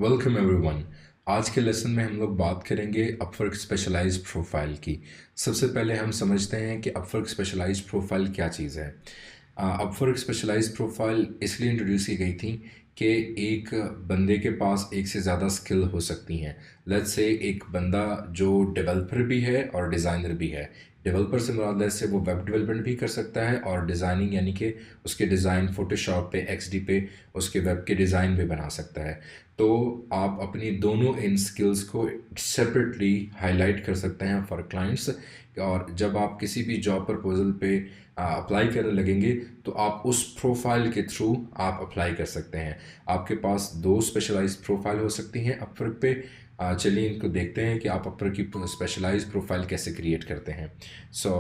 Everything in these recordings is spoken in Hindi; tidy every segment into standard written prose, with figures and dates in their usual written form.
Welcome everyone. आज के लेसन में हम लोग बात करेंगे अपवर्क स्पेशलाइज्ड प्रोफाइल की। सबसे पहले हम समझते हैं कि अपवर्क स्पेशलाइज्ड प्रोफाइल क्या चीज़ है। अपवर्क स्पेशलाइज्ड प्रोफाइल इसलिए इंट्रोड्यूस की गई थी कि एक बंदे के पास एक से ज़्यादा स्किल हो सकती हैं। लेट्स से एक बंदा जो डेवलपर भी है और डिज़ाइनर भी है। डेवलपर से मुराद लेट्स से वो वेब डेवलपमेंट भी कर सकता है और डिज़ाइनिंग यानी कि उसके डिज़ाइन फोटोशॉप पे एक्सडी पे उसके वेब के डिज़ाइन भी बना सकता है। तो आप अपनी दोनों इन स्किल्स को सेपरेटली हाईलाइट कर सकते हैं फॉर क्लाइंट्स। और जब आप किसी भी जॉब प्रपोजल पे अप्लाई करने लगेंगे तो आप उस प्रोफाइल के थ्रू आप अप्लाई कर सकते हैं। आपके पास दो स्पेशलाइज्ड प्रोफाइल हो सकती हैं अपवर्क पे। चलिए इनको देखते हैं कि आप अपवर्क की स्पेशलाइज्ड प्रोफाइल कैसे क्रिएट करते हैं। सो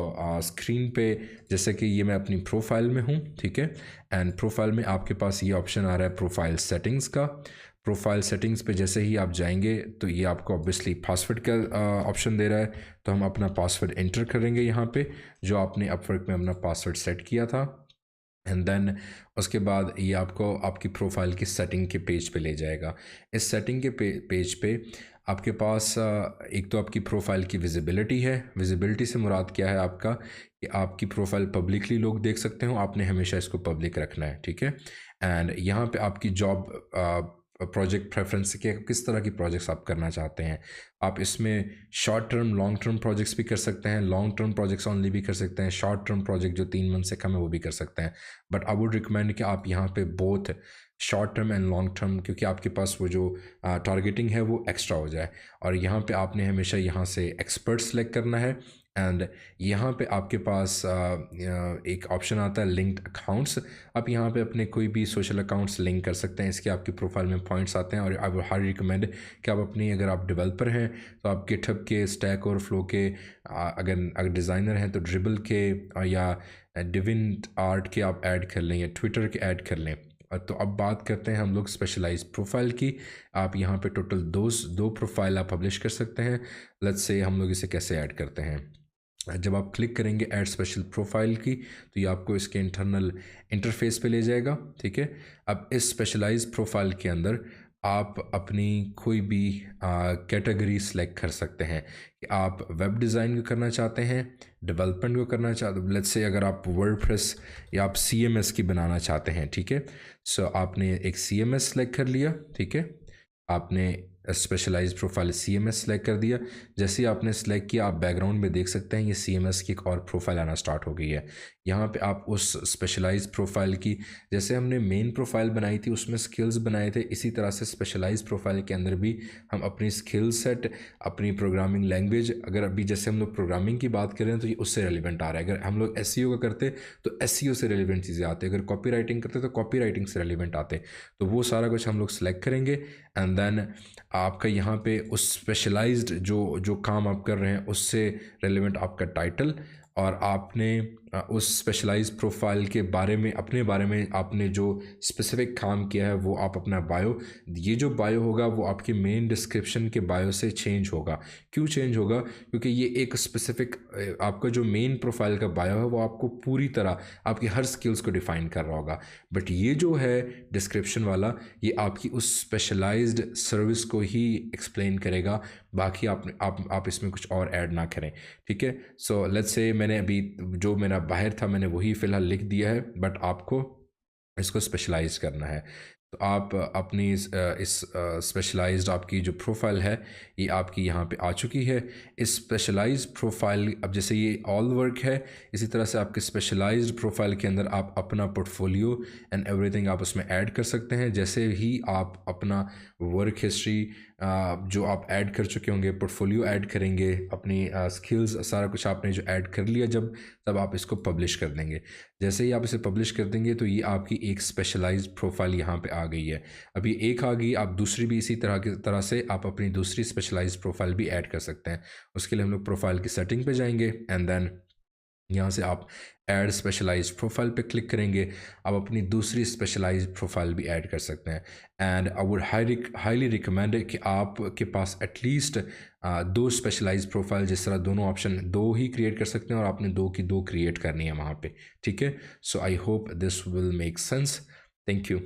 स्क्रीन पे जैसे कि ये मैं अपनी प्रोफाइल में हूँ, ठीक है। एंड प्रोफाइल में आपके पास ये ऑप्शन आ रहा है प्रोफाइल सेटिंग्स का। प्रोफाइल सेटिंग्स पे जैसे ही आप जाएंगे तो ये आपको ऑब्वियसली पासवर्ड का ऑप्शन दे रहा है। तो हम अपना पासवर्ड एंटर करेंगे यहाँ पे, जो आपने अपवर्क में अपना पासवर्ड सेट किया था। एंड देन उसके बाद ये आपको आपकी प्रोफाइल की सेटिंग के पेज पे ले जाएगा। इस सेटिंग के पेज पे आपके पास एक तो आपकी प्रोफाइल की विजिबिलिटी है। विजिबिलिटी से मुराद क्या है आपका कि आपकी प्रोफाइल पब्लिकली लोग देख सकते हो, आपने हमेशा इसको पब्लिक रखना है, ठीक है। एंड यहाँ पे आपकी जॉब प्रोजेक्ट प्रेफरेंस के किस तरह की प्रोजेक्ट्स आप करना चाहते हैं। आप इसमें short term long term projects भी कर सकते हैं, लॉन्ग टर्म प्रोजेक्ट्स ओनली भी कर सकते हैं, शॉर्ट टर्म प्रोजेक्ट जो 3 मंथ से कम है वो भी कर सकते हैं। बट आई वुड रिकमेंड कि आप यहाँ पे both short term and long term, क्योंकि आपके पास वो जो टारगेटिंग है वो एक्स्ट्रा हो जाए। और यहाँ पे आपने हमेशा यहाँ से एक्सपर्ट सेलेक्ट करना है। एंड यहाँ पे आपके पास एक ऑप्शन आता है लिंक्ड अकाउंट्स। आप यहाँ पे अपने कोई भी सोशल अकाउंट्स लिंक कर सकते हैं। इसके आपकी प्रोफाइल में पॉइंट्स आते हैं। और आई वुड हाईली रिकमेंड कि आप अपनी, अगर आप डेवलपर हैं तो आप गिटहब के, स्टैक और फ्लो के, अगर डिज़ाइनर हैं तो ड्रिबल के या डिविन आर्ट के आप ऐड कर लें या ट्विटर के ऐड कर लें। तो अब बात करते हैं हम लोग स्पेशलाइज्ड प्रोफाइल की। आप यहाँ पे टोटल दो प्रोफाइल आप पब्लिश कर सकते हैं। लेट्स से हम लोग इसे कैसे ऐड करते हैं। जब आप क्लिक करेंगे ऐड स्पेशल प्रोफाइल की तो ये आपको इसके इंटरनल इंटरफेस पे ले जाएगा, ठीक है। अब इस स्पेशलाइज्ड प्रोफाइल के अंदर आप अपनी कोई भी कैटेगरी सेलेक्ट कर सकते हैं कि आप वेब डिज़ाइन को करना चाहते हैं, डेवलपमेंट को करना चाहते हैं। लेट्स से अगर आप वर्डप्रेस या आप CMS की बनाना चाहते हैं, ठीक है। सो आपने एक CMS सेलेक्ट कर लिया, ठीक है। आपने स्पेशलाइज्ड प्रोफाइल CMS सेलेक्ट कर दिया। जैसे ही आपने सेलेक्ट किया, आप बैकग्राउंड में देख सकते हैं ये CMS की एक और प्रोफाइल आना स्टार्ट हो गई है। यहाँ पे आप उस स्पेशलाइज्ड प्रोफाइल की, जैसे हमने मेन प्रोफाइल बनाई थी उसमें स्किल्स बनाए थे, इसी तरह से स्पेशलाइज्ड प्रोफाइल के अंदर भी हम अपनी स्किल सेट, अपनी प्रोग्रामिंग लैंग्वेज, अगर अभी जैसे हम लोग प्रोग्रामिंग की बात करें तो ये उससे रेलिवेंट आ रहा है। अगर हम लोग SEO का करते तो SEO से रेलिवेंट चीज़ें आती है, अगर कॉपी राइटिंग करते तो कॉपी राइटिंग से रेलिवेंट आते। तो वो सारा कुछ हम लोग सेलेक्ट करेंगे। एंड देन आपका यहाँ पे उस स्पेशलाइज्ड जो जो काम आप कर रहे हैं उससे रेलेवेंट आपका टाइटल, और आपने उस स्पेशलाइज्ड प्रोफाइल के बारे में, अपने बारे में आपने जो स्पेसिफिक काम किया है वो आप अपना बायो, ये जो बायो होगा वो आपके मेन डिस्क्रिप्शन के बायो से चेंज होगा। क्यों चेंज होगा? क्योंकि ये एक स्पेसिफिक, आपका जो मेन प्रोफाइल का बायो है वो आपको पूरी तरह आपकी हर स्किल्स को डिफाइन कर रहा होगा। बट ये जो है डिस्क्रिप्शन वाला, ये आपकी उस स्पेशलाइज्ड सर्विस को ही एक्सप्लेन करेगा। बाकी आप इसमें कुछ और ऐड ना करें, ठीक है। सो लेट्स से मैंने अभी जो मेरा बाहर था मैंने वही फ़िलहाल लिख दिया है, बट आपको इसको स्पेशलाइज करना है। तो आप अपनी इस स्पेशलाइज्ड आपकी जो प्रोफाइल है ये आपकी यहाँ पे आ चुकी है। इस स्पेशलाइज्ड प्रोफाइल, अब जैसे ये ऑल वर्क है, इसी तरह से आपके स्पेशलाइज्ड प्रोफाइल के अंदर आप अपना पोर्टफोलियो एंड एवरीथिंग आप उसमें ऐड कर सकते हैं। जैसे ही आप अपना वर्क हिस्ट्री जो आप ऐड कर चुके होंगे, पोर्टफोलियो ऐड करेंगे, अपनी स्किल्स, सारा कुछ आपने जो ऐड कर लिया जब, तब आप इसको पब्लिश कर देंगे। जैसे ही आप इसे पब्लिश कर देंगे तो ये आपकी एक स्पेशलाइज्ड प्रोफाइल यहाँ पे आ गई है। अभी एक आ गई, आप दूसरी भी इसी तरह से आप अपनी दूसरी स्पेशलाइज्ड प्रोफाइल भी ऐड कर सकते हैं। उसके लिए हम लोग प्रोफाइल की सेटिंग पे जाएंगे एंड देन यहाँ से आप ऐड स्पेशलाइज्ड प्रोफाइल पे क्लिक करेंगे। आप अपनी दूसरी स्पेशलाइज्ड प्रोफाइल भी ऐड कर सकते हैं। And I would highly recommend कि आपके पास एटलीस्ट दो स्पेशलाइज्ड प्रोफाइल, जिस तरह दोनों ऑप्शन दो ही क्रिएट कर सकते हैं और आपने दो की दो क्रिएट करनी है वहाँ पे, ठीक है। So I hope this will make sense. Thank you.